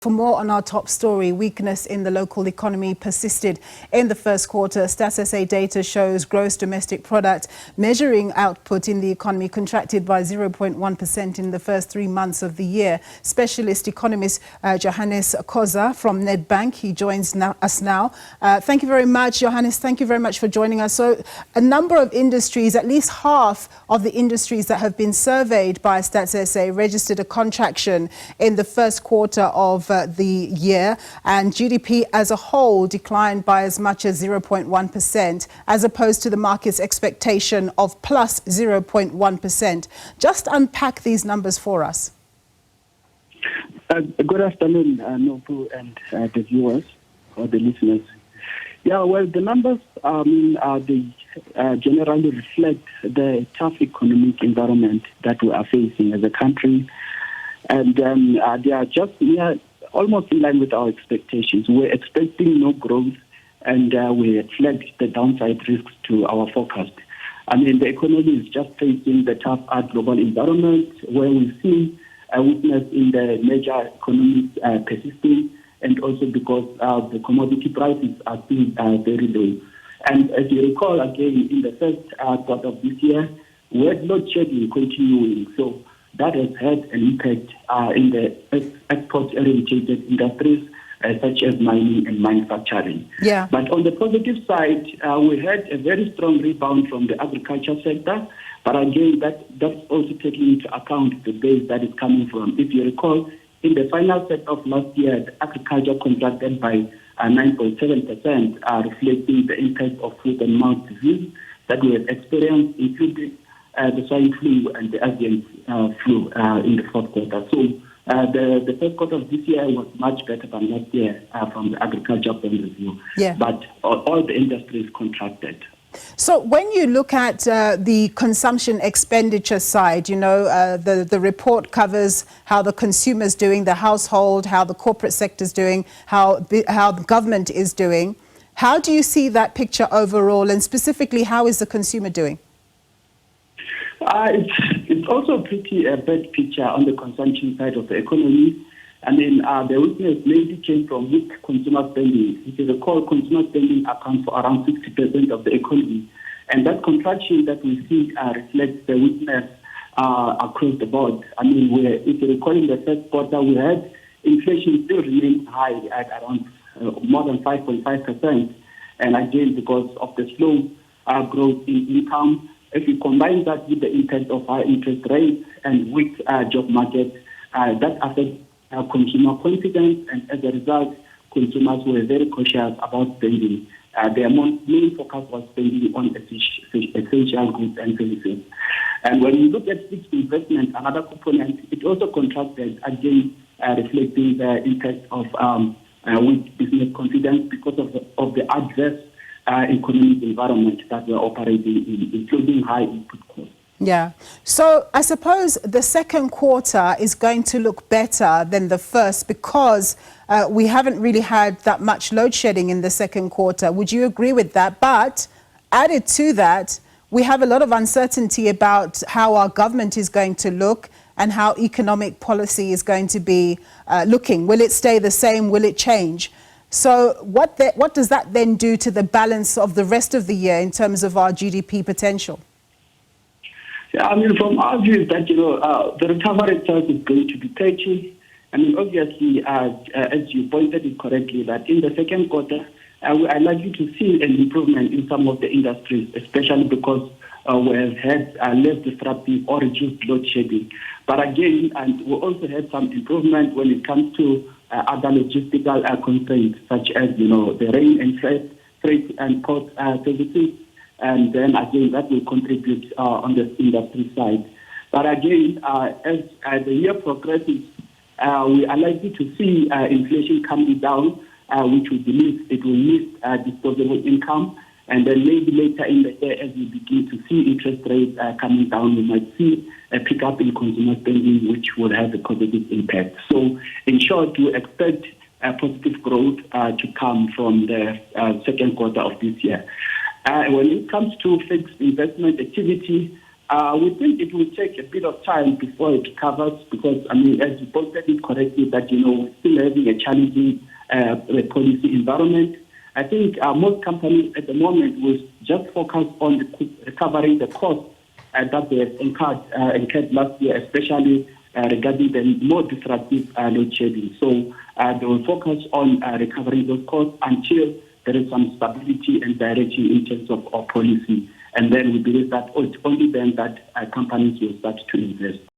For more on our top story, weakness in the local economy persisted in the first quarter. Stats SA data shows gross domestic product measuring output in the economy contracted by 0.1% in the first 3 months of the year. Specialist economist Johannes Khosa from Nedbank, he joins us now. Thank you very much, Johannes. Thank you very much for joining us. So a number of industries, at least half of the industries that have been surveyed by Stats SA registered a contraction in the first quarter of the year, and GDP as a whole declined by as much as 0.1%, as opposed to the market's expectation of plus 0.1%. Just unpack these numbers for us. Good afternoon, Nobu, and the viewers or the listeners. Yeah, well, the numbers they generally reflect the tough economic environment that we are facing as a country, and they are just almost in line with our expectations. We're expecting no growth, and we reflect the downside risks to our forecast. I mean, the economy is just facing the tough global environment where we see a weakness in the major economies persisting, and also because the commodity prices are still very low. And as you recall, again, in the first quarter of this year, we had load shedding continuing. So that has had an impact in the export-oriented industries such as mining and manufacturing. Yeah. But on the positive side, we had a very strong rebound from the agriculture sector. But again, that's also taking into account the base that is coming from. If you recall, in the final set of last year, the agriculture contracted by 9.7%, reflecting the impact of foot and mouth disease that we have experienced, including the swine flu and the avian flu in the fourth quarter. So the first quarter of this year was much better than last year from the agriculture point of view. Yeah. But all the industries contracted. So when you look at the consumption expenditure side, you know, the report covers how the consumer's doing, the household, how the corporate sector's doing, how the government is doing. How do you see that picture overall, and specifically, how is the consumer doing? It's also a pretty bad picture on the consumption side of the economy. I mean, the weakness mainly came from weak consumer spending. If you recall, consumer spending accounts for around 60% of the economy. And that contraction that we see reflects the weakness across the board. I mean, if you recall, in the first quarter, we had inflation still remain high at around more than 5.5%. And again, because of the slow growth in income, if you combine that with the impact of high interest rates and weak job market, that affects consumer confidence, and as a result, consumers were very cautious about spending. Their main focus was spending on essential goods and services. And when you look at fixed investment, another component, it also contracted, again, reflecting the impact of weak business confidence because of the adverse economic environment that we're operating in, including high input costs. Yeah. So I suppose the second quarter is going to look better than the first because we haven't really had that much load shedding in the second quarter. Would you agree with that? But added to that, we have a lot of uncertainty about how our government is going to look and how economic policy is going to be looking. Will it stay the same? Will it change? So what does that then do to the balance of the rest of the year in terms of our GDP potential? Yeah, I mean, from our view, that the recovery itself is going to be patchy. I mean, obviously, as you pointed it correctly, that in the second quarter, we are likely to see an improvement in some of the industries, especially because we have had less disruptive or reduced load shedding. But again, and we also had some improvement when it comes to other logistical constraints, such as the rail and freight and port services. And then again, that will contribute on the industry side. But again, as the year progresses, we are likely to see inflation coming down, which we believe it will lift disposable income. And then maybe later in the year, as we begin to see interest rates coming down, we might see a pickup in consumer spending, which will have a positive impact. So in short, we expect positive growth to come from the second quarter of this year. When it comes to fixed investment activity, We think it will take a bit of time before it recovers because, as you posted it correctly, that, we're still having a challenging policy environment. I think most companies at the moment will just focus on recovering the costs that they have incurred last year, especially regarding the more disruptive load shedding. So they will focus on recovering those costs until there is some stability and direction in terms of our policy. And then we believe that it's only then that companies will start to invest.